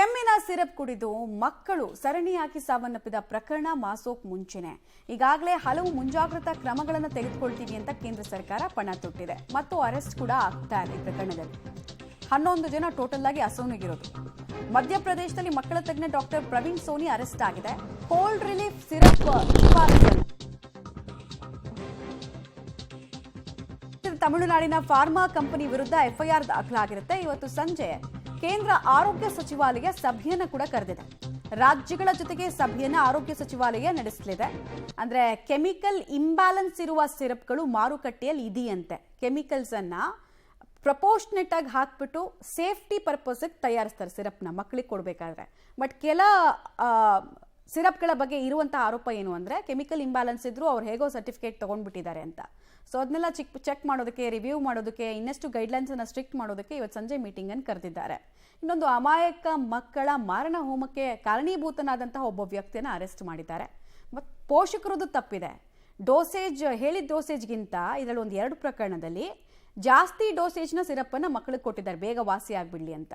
ಕೆಮ್ಮಿನ syrup ಕುಡಿದು ಮಕ್ಕಳು ಸರಣಿಯಾಗಿ ಸಾವನ್ನಪ್ಪಿದ ಪ್ರಕರಣ ಮಾಸೋಕ್ ಮುಂಚೆನೆ ಈಗಾಗಲೇ ಹಲವು ಮುಂಜಾಗ್ರತಾ ಕ್ರಮಗಳನ್ನು ತೆಗೆದುಕೊಳ್ತೀವಿ ಅಂತ ಕೇಂದ್ರ ಸರ್ಕಾರ ಪಣ ತೊಟ್ಟಿದೆ ಮತ್ತು ಅರೆಸ್ಟ್ ಕೂಡ ಆಗ್ತಾ ಇದೆ. ಈ ಪ್ರಕರಣದಲ್ಲಿ 11 ಜನ ಟೋಟಲ್ ಆಗಿ ಅಸೌನಿಗಿರೋದು. ಮಧ್ಯಪ್ರದೇಶದಲ್ಲಿ ಮಕ್ಕಳ ತಜ್ಞ ಡಾಕ್ಟರ್ ಪ್ರವೀಣ್ ಸೋನಿ ಅರೆಸ್ಟ್ ಆಗಿದೆ. ಕೋಲ್ಡ್ ರಿಲೀಫ್ ಸಿರಪ್ ತಮಿಳುನಾಡಿನ ಫಾರ್ಮಾ ಕಂಪನಿ ವಿರುದ್ಧ ಎಫ್ಐಆರ್ ದಾಖಲಾಗಿರುತ್ತೆ. ಇವತ್ತು ಸಂಜೆ ಕೇಂದ್ರ ಆರೋಗ್ಯ ಸಚಿವಾಲಯ ಸಭೆಯನ್ನು ಕೂಡ ಕರೆದಿದೆ. ರಾಜ್ಯಗಳ ಜೊತೆಗೆ ಸಭೆಯನ್ನು ಆರೋಗ್ಯ ಸಚಿವಾಲಯ ನಡೆಸಲಿದೆ. ಅಂದ್ರೆ ಕೆಮಿಕಲ್ ಇಂಬ್ಯಾಲೆನ್ಸ್ ಇರುವ ಸಿರಪ್ಗಳು ಮಾರುಕಟ್ಟೆಯಲ್ಲಿ ಇದೆಯಂತೆ. ಕೆಮಿಕಲ್ಸ್ ಅನ್ನ ಪ್ರಪೋರ್ಷನೇಟ್ ಆಗಿ ಹಾಕ್ಬಿಟ್ಟು ಸೇಫ್ಟಿ ಪರ್ಪಸ್ ತಯಾರಿಸ್ತಾರೆ ಸಿರಪ್ನ ಮಕ್ಕಳಿಗೆ ಕೊಡಬೇಕಾದ್ರೆ. ಬಟ್ ಕೆಲ ಸಿರಪ್ಗಳ ಬಗ್ಗೆ ಇರುವಂತಹ ಆರೋಪ ಏನು ಅಂದ್ರೆ ಕೆಮಿಕಲ್ ಇಂಬ್ಯಾಲೆನ್ಸ್ ಇದ್ರು ಅವ್ರು ಹೇಗೋ ಸರ್ಟಿಫಿಕೇಟ್ ತಗೊಂಡ್ಬಿಟ್ಟಿದ್ದಾರೆ ಅಂತ. ಸೊ ಅದನ್ನೆಲ್ಲ ಚೆಕ್ ಮಾಡೋದಕ್ಕೆ, ರಿವ್ಯೂ ಮಾಡೋದಕ್ಕೆ, ಇನ್ನಷ್ಟು ಗೈಡ್ಲೈನ್ಸ್ ಅನ್ನ ಸ್ಟ್ರಿಕ್ಟ್ ಮಾಡೋದಕ್ಕೆ ಇವತ್ತು ಸಂಜೆ ಮೀಟಿಂಗ್ ಅನ್ನು ಕರೆದಿದ್ದಾರೆ. ಇನ್ನೊಂದು ಅಮಾಯಕ ಮಕ್ಕಳ ಮಾರಣ ಹೋಮಕ್ಕೆ ಕಾರಣೀಭೂತನಾದಂತಹ ಒಬ್ಬ ವ್ಯಕ್ತಿಯನ್ನು ಅರೆಸ್ಟ್ ಮಾಡಿದ್ದಾರೆ. ಮತ್ತು ಪೋಷಕರದ್ದು ತಪ್ಪಿದೆ. ಡೋಸೇಜ್ ಹೇಳಿದ ಡೋಸೇಜ್ಗಿಂತ ಇದರಲ್ಲಿ ಒಂದು 2 ಪ್ರಕರಣದಲ್ಲಿ ಜಾಸ್ತಿ ಡೋಸೇಜ್ನ ಸಿರಪ್ಪನ್ನು ಮಕ್ಕಳಿಗೆ ಕೊಟ್ಟಿದ್ದಾರೆ ಬೇಗ ವಾಸಿ ಆಗ್ಬಿಡ್ಲಿ ಅಂತ.